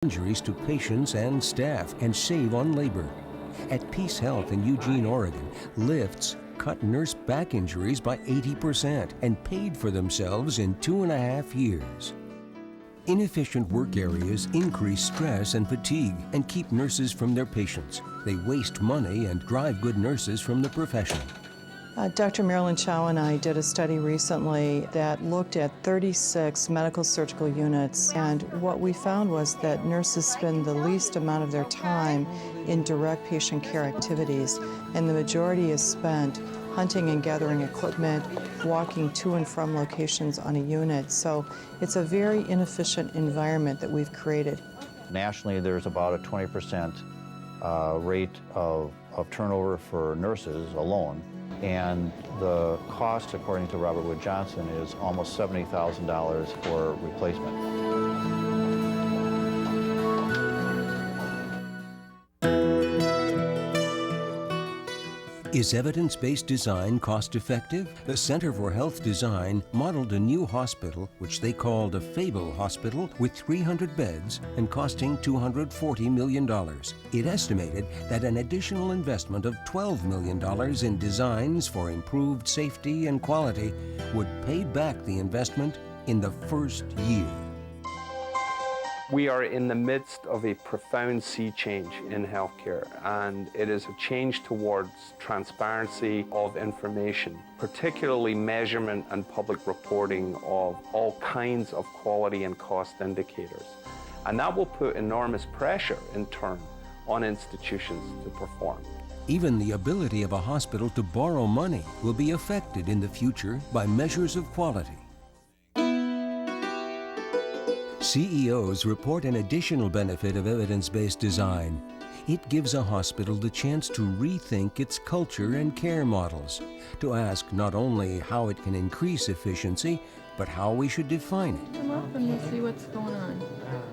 injuries to patients and staff and save on labor. At Peace Health in Eugene, Oregon, lifts cut nurse back injuries by 80% and paid for themselves in 2.5 years. Inefficient work areas increase stress and fatigue and keep nurses from their patients. They waste money and drive good nurses from the profession. Dr. Marilyn Chow and I did a study recently that looked at 36 medical surgical units, and what we found was that nurses spend the least amount of their time in direct patient care activities, and the majority is spent hunting and gathering equipment, walking to and from locations on a unit. So it's a very inefficient environment that we've created. Nationally, there's about a 20% rate of turnover for nurses alone. And the cost, according to Robert Wood Johnson, is almost $70,000 for replacement. Is evidence-based design cost-effective? The Center for Health Design modeled a new hospital, which they called a Fable Hospital, with 300 beds and costing $240 million. It estimated that an additional investment of $12 million in designs for improved safety and quality would pay back the investment in the first year. We are in the midst of a profound sea change in healthcare, and it is a change towards transparency of information, particularly measurement and public reporting of all kinds of quality and cost indicators. And that will put enormous pressure, in turn, on institutions to perform. Even the ability of a hospital to borrow money will be affected in the future by measures of quality. CEOs report an additional benefit of evidence-based design. It gives a hospital the chance to rethink its culture and care models, to ask not only how it can increase efficiency, but how we should define it. Come up and we'll see what's going on.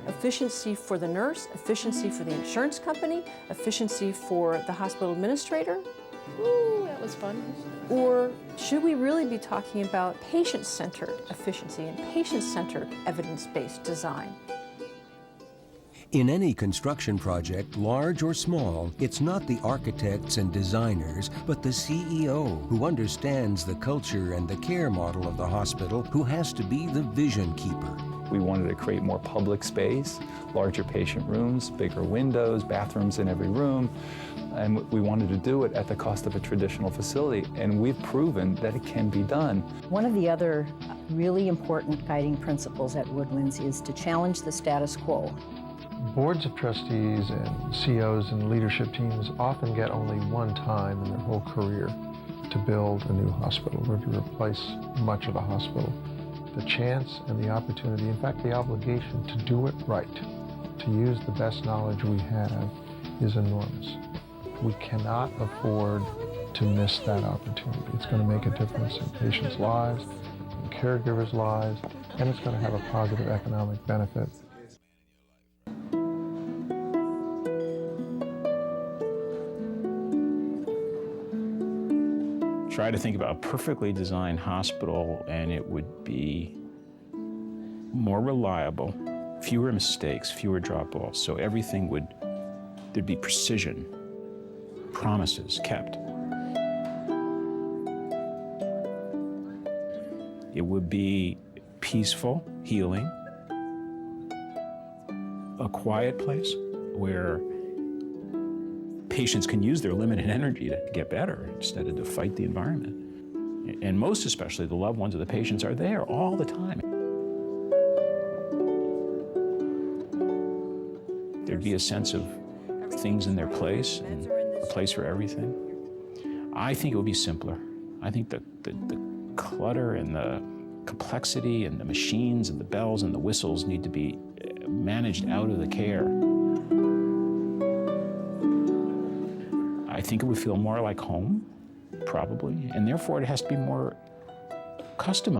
Efficiency for the nurse, efficiency for the insurance company, efficiency for the hospital administrator. Ooh, that was fun. Or should we really be talking about patient-centered efficiency and patient-centered evidence-based design? In any construction project, large or small, it's not the architects and designers, but the CEO who understands the culture and the care model of the hospital who has to be the vision keeper. We wanted to create more public space, larger patient rooms, bigger windows, bathrooms in every room, and we wanted to do it at the cost of a traditional facility, and we've proven that it can be done. One of the other really important guiding principles at Woodlands is to challenge the status quo. Boards of trustees and CEOs and leadership teams often get only one time in their whole career to build a new hospital or to replace much of a hospital. The chance and the opportunity, in fact the obligation to do it right, to use the best knowledge we have, is enormous. We cannot afford to miss that opportunity. It's going to make a difference in patients' lives, in caregivers' lives, and it's going to have a positive economic benefit. Try to think about a perfectly designed hospital and it would be more reliable, fewer mistakes, fewer drop-offs, so everything there'd be precision, promises kept. It would be peaceful, healing, a quiet place where patients can use their limited energy to get better instead of to fight the environment. And most especially, the loved ones of the patients are there all the time. There'd be a sense of things in their place and a place for everything. I think it would be simpler. I think the clutter and the complexity and the machines and the bells and the whistles need to be managed out of the care. I think it would feel more like home, probably, and therefore it has to be more customized.